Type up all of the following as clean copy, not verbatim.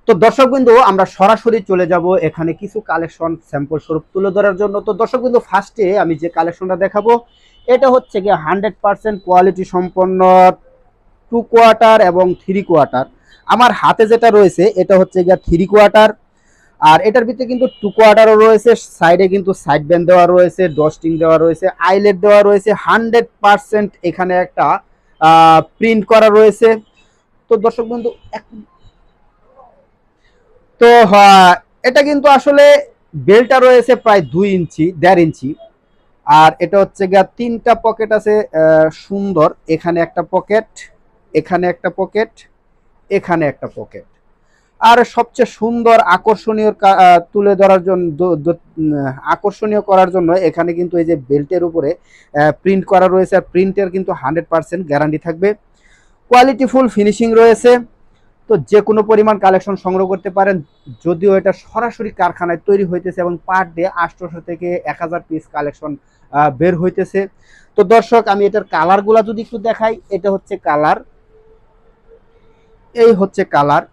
তো দর্শক বিন্দু আমরা সরাসরি চলে যাব এখানে কিছু কালেকশন স্যাম্পল স্বরূপ তুলে ধরার জন্য। তো দর্শক বিন্দু ফার্স্টে আমি যে কালেকশনটা দেখাবো এটা হচ্ছে গিয়ে 100% কোয়ালিটি সম্পন্ন 2 কোয়ার্টার এবং 3 কোয়ার্টার। আমার হাতে যেটা রয়েছে এটা হচ্ছে গিয়ে 3 কোয়ার্টার, আর এটার ভিতরে কিন্তু 2 কোয়ার্টারও রয়েছে, সাইডে কিন্তু সাইড ব্যান্ড দেওয়া রয়েছে, ডস্টিং দেওয়া রয়েছে, আইলেট দেওয়া রয়েছে, 100% এখানে একটা প্রিন্ট করা রয়েছে। তো দর্শক বন্ধু তো এটা কিন্তু আসলে বেলটা রয়েছে প্রায় 2 ইঞ্চি 1.5 ইঞ্চি, আর এটা হচ্ছে গিয়া 3টা পকেট আছে সুন্দর। এখানে একটা পকেট, এখানে একটা পকেট, এখানে একটা পকেট। আর সবচেয়ে সুন্দর আকর্ষণীয় তুলে ধরার জন্য আকর্ষণীয় করার জন্য এখানে কিন্তু এই যে বেল্টের উপরে প্রিন্ট করা রয়েছে, আর প্রিন্টের কিন্তু 100% গ্যারান্টি থাকবে, কোয়ালিটি ফুল ফিনিশিং রয়েছে। তো যে কোনো পরিমাণ কালেকশন সংগ্রহ করতে পারেন, যদিও এটা সরাসরি কারখানায় তৈরি হইতেছে এবং পার ডে 800 থেকে 1000 পিস কালেকশন বের হইতেছে। তো দর্শক আমি এটার কালারগুলা যদি একটু দেখাই, এটা হচ্ছে কালার, এই হচ্ছে কালার।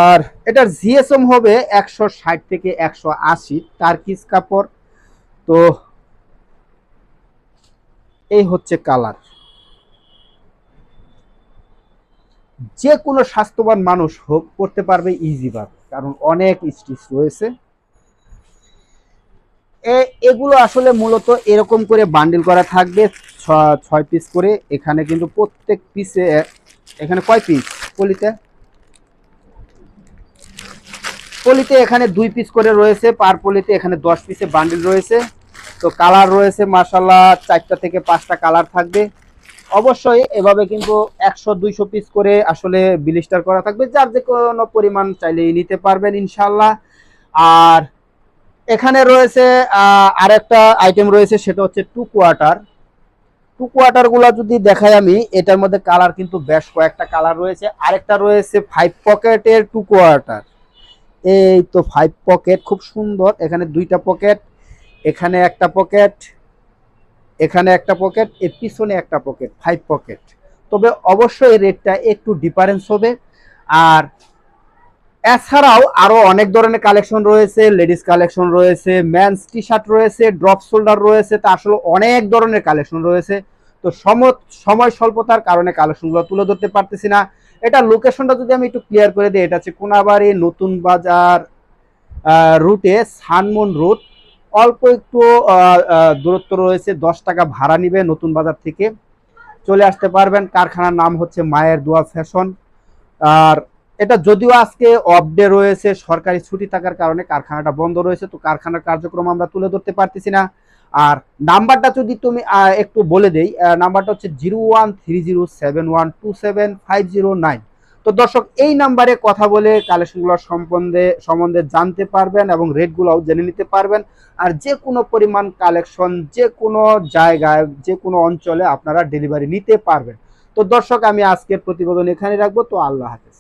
আর এটার জিএসএম হবে 160 থেকে 180 টার্কিস কাপড়। তো এই হচ্ছে কালার। যে কোনো স্বাস্থ্যবান মানুষ হোক পড়তে পারবে ইজি ভাবে, কারণ অনেক স্টিচ রয়েছে। এগুলো আসলে মূলত এরকম করে বান্ডিল করা থাকবে 6 পিস করে। এখানে কিন্তু প্রত্যেক পিসে, এখানে কয় পিস পলিতে, পলিতে এখানে 2 পিস করে রয়েছে, পার পলিতে এখানে 10 পিসে বান্ডিল রয়েছে। তো কালার রয়েছে মাশাআল্লাহ 4টা থেকে 5টা কালার থাকবে। অবশ্যই এভাবে কিন্তু 100-200 পিস করে আসলে ব্লিস্টার করা থাকবে, যার যে কোনো পরিমাণ চাইলেই নিতে পারবেন ইনশাআল্লাহ। আর এখানে রয়েছে আরেকটা আইটেম রয়েছে, সেটা হচ্ছে 2 কোয়ার্টার। 2 কোয়ার্টার গুলা যদি দেখাই আমি, এটার মধ্যে কালার কিন্তু বেশ কয়েকটা কালার রয়েছে। আরেকটা রয়েছে 5 পকেটের 2 কোয়ার্টার। এই তো 5 পকেট, খুব সুন্দর। এখানে 2টা পকেট, এখানে একটা পকেট, এখানে একটা পকেট, এর পিছনে একটা পকেট, 5 পকেট। তবে অবশ্যই রেটটা একটু ডিফারেন্স হবে। আর এছাড়াও আরো অনেক ধরনের কালেকশন রয়েছে, লেডিস কালেকশন রয়েছে, মেন্স টি শার্ট রয়েছে, ড্রপ শোল্ডার রয়েছে। তা আসলে অনেক ধরনের কালেকশন রয়েছে। তো সময় স্বল্পতার কারণে কালেকশনগুলো তুলে ধরতে পারতেছি না। এটা লোকেশনটা যদি আমি একটু ক্লিয়ার করে দিই, এটা হচ্ছে কোনাবাড়ি নতুন বাজার রুটে, সানমুন রুট। অল্প একটু দূরত্ব রয়েছে, 10 টাকা ভাড়া নিবে নতুন বাজার থেকে। চলে আসতে পারবেন। কারখানার নাম হচ্ছে মায়ের দোয়া ফ্যাশন। আর এটা যদিও আজকে অফ ডে রয়েছে, সরকারি ছুটি থাকার কারণে কারখানাটা বন্ধ রয়েছে, তো কারখানার কার্যক্রম আমরা তুলে ধরতে পারতেছি না। আর নাম্বারটা যদি তুমি একটু বলে দেই, নাম্বারটা হচ্ছে 013071275009। তো দর্শক এই নাম্বারে কথা বলে কালেকশনগুলো সম্বন্ধে জানতে পারবেন এবং রেটগুলোও জেনে নিতে পারবেন। আর যে কোনো পরিমাণ কালেকশন যে কোনো জায়গায় যে কোনো অঞ্চলে আপনারা ডেলিভারি নিতে পারবেন। তো দর্শক আমি আজকের প্রতিবেদন এখানে রাখবো। তো আল্লাহ হাফেজ।